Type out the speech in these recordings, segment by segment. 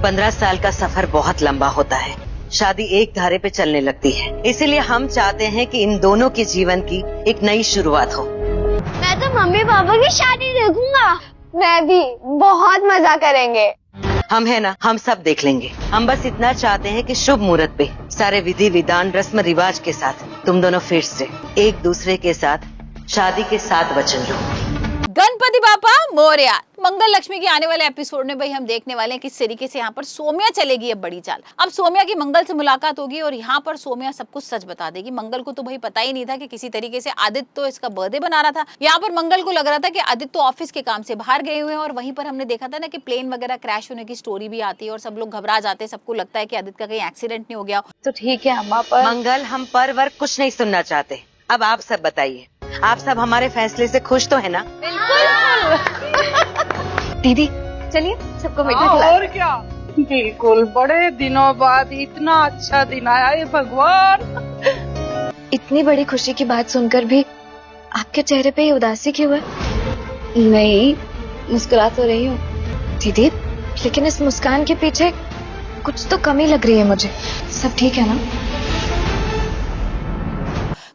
15 साल का सफर बहुत लंबा होता है। शादी एक धारे पे चलने लगती है, इसीलिए हम चाहते हैं कि इन दोनों के जीवन की एक नई शुरुआत हो। मैं तो मम्मी पापा की शादी देखूंगा। मैं भी, बहुत मजा करेंगे। हम है ना, हम सब देख लेंगे। हम बस इतना चाहते हैं कि शुभ मुहूर्त पे सारे विधि विधान रस्म रिवाज के साथ तुम दोनों फिर से एक दूसरे के साथ शादी के 7 वचन लो। गणपति बापा मोरया। मंगल लक्ष्मी के आने वाले एपिसोड में भाई हम देखने वाले हैं किस तरीके से यहाँ पर सोम्या चलेगी अब बड़ी चाल। अब सोम्या की मंगल से मुलाकात होगी और यहाँ पर सोम्या सब कुछ सच बता देगी। मंगल को तो भाई पता ही नहीं था कि किसी तरीके से आदित्य तो इसका बर्थडे बना रहा था। यहाँ पर मंगल को लग रहा था कि आदित्य तो ऑफिस के काम से बाहर गए हुए हैं और वहीं पर हमने देखा था ना कि प्लेन वगैरह क्रैश होने की स्टोरी भी आती है और सब लोग घबरा जाते हैं। सबको लगता है कि आदित्य का कहीं एक्सीडेंट नहीं हो गया। तो ठीक है अम्मा, पर मंगल, हम पर वर्ग कुछ नहीं सुनना चाहते। अब आप सब बताइए, आप सब हमारे फैसले से खुश तो है ना? दीदी चलिए सबको मिठाई खिलाएं। और क्या, बिल्कुल। बड़े दिनों बाद इतना अच्छा दिन आया है भगवान। इतनी बड़ी खुशी की बात सुनकर भी आपके चेहरे पे ये उदासी क्यों है? नहीं, मुस्कुरा तो रही हूँ दीदी, लेकिन इस मुस्कान के पीछे कुछ तो कमी लग रही है मुझे। सब ठीक है ना?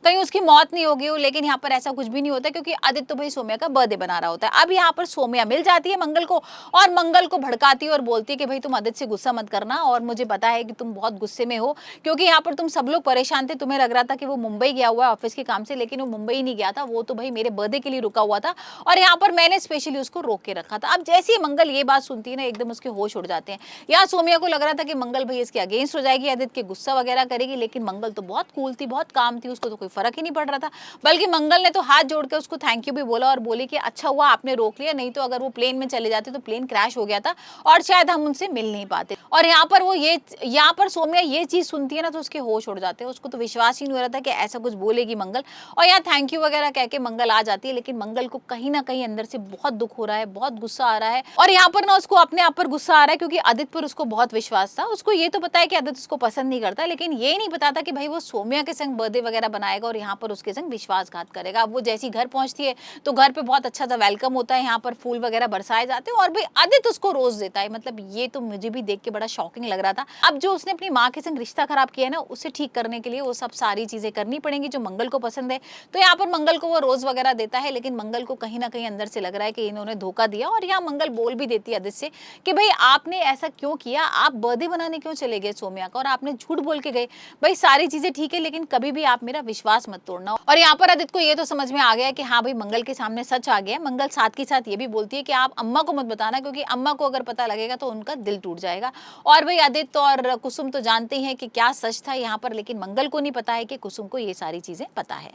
कहीं उसकी मौत नहीं होगी, लेकिन यहाँ पर ऐसा कुछ भी नहीं होता क्योंकि आदित्य तो भाई सोम्या का बर्थडे बना रहा होता है। अब यहाँ पर सोम्या मिल जाती है मंगल को और मंगल को भड़काती है और बोलती है कि भाई तुम आदित्य से गुस्सा मत करना और मुझे पता है कि तुम बहुत गुस्से में हो क्योंकि यहाँ पर तुम सब लोग परेशान थे। तुम्हें लग रहा था कि वो मुंबई गया हुआ है ऑफिस के काम से, लेकिन वो मुंबई नहीं गया था, वो तो भाई मेरे बर्थडे के लिए रुका हुआ था और यहाँ पर मैंने स्पेशली उसको रोक के रखा था। अब जैसे ही मंगल ये बात सुनती है ना, एकदम उसके होश उड़ जाते हैं। यहाँ सोम्या को लग रहा था कि मंगल भाई इसके अगेंस्ट हो जाएगी, आदित्य के गुस्सा वगैरह करेगी, लेकिन मंगल तो बहुत कूल थी, बहुत काम थी, उसको तो कोई फर्क ही नहीं पड़ रहा था। बल्कि मंगल ने तो हाथ जोड़ के उसको थैंक यू भी बोला और बोली कि अच्छा हुआ आपने रोक लिया, नहीं तो अगर वो प्लेन में चले जाते तो प्लेन क्रैश हो गया था और शायद हम उनसे मिल नहीं पाते। और यहाँ पर सोम्या ये चीज सुनती है ना तो उसके होश उड़ जाते हैं। उसको तो विश्वास ही नहीं हो रहा था कि ऐसा कुछ बोलेगी मंगल, और यहाँ थैंक यू वगैरह कह के मंगल आ जाती है, लेकिन मंगल को कहीं ना कहीं अंदर से बहुत दुख हो रहा है, बहुत गुस्सा आ रहा है। और यहाँ पर ना उसको अपने आप पर गुस्सा आ रहा है क्योंकि आदित्य पर उसको बहुत विश्वास था। उसको ये तो पता है कि आदित्य उसको पसंद नहीं करता, लेकिन ये नहीं पता था कि भाई वो सोम्या के संग बर्थडे वगैरह बनाएगा और यहाँ पर उसके संग विश्वासघात करेगा। अब वो जैसी घर पहुंचती है तो घर पे बहुत अच्छा सा वेलकम होता है, यहाँ पर फूल वगैरह बरसाए जाते हैं और भाई आदित्य उसको रोज देता है। मतलब ये तो मुझे भी देख के बड़ा शॉकिंग लग रहा था। अब जो उसने अपनी माँ के संग रिश्ता खराब किया है ना, उसे ठीक करने के लिए वो सब सारी चीजें करनी पड़ेंगी जो मंगल को पसंद है। तो यहाँ पर मंगल को वो रोज वगैरह देता है, लेकिन मंगल को कहीं ना कहीं अंदर से लग रहा है कि इन्होंने धोखा दिया। और यहाँ मंगल बोल भी देती है आदित्य से कि भाई आपने ऐसा क्यों किया, आप बर्थडे बनाने क्यों चले गए सोम्या का और आपने झूठ बोल के गए। भाई सारी चीजें ठीक है, लेकिन कभी भी आप मेरा विश्वास मत तोड़ना। और यहाँ पर आदित्य को ये तो समझ में आ गया कि हाँ भाई मंगल के सामने सच आ गया। मंगल साथ के साथ ये भी बोलती है कि आप अम्मा को मत बताना, क्योंकि अम्मा को अगर पता लगेगा तो उनका दिल टूट जाएगा। और भाई आदित्य और कुसुम तो जानते हैं कि क्या सच था यहाँ पर, लेकिन मंगल को नहीं पता है कि कुसुम को ये सारी चीजें पता है।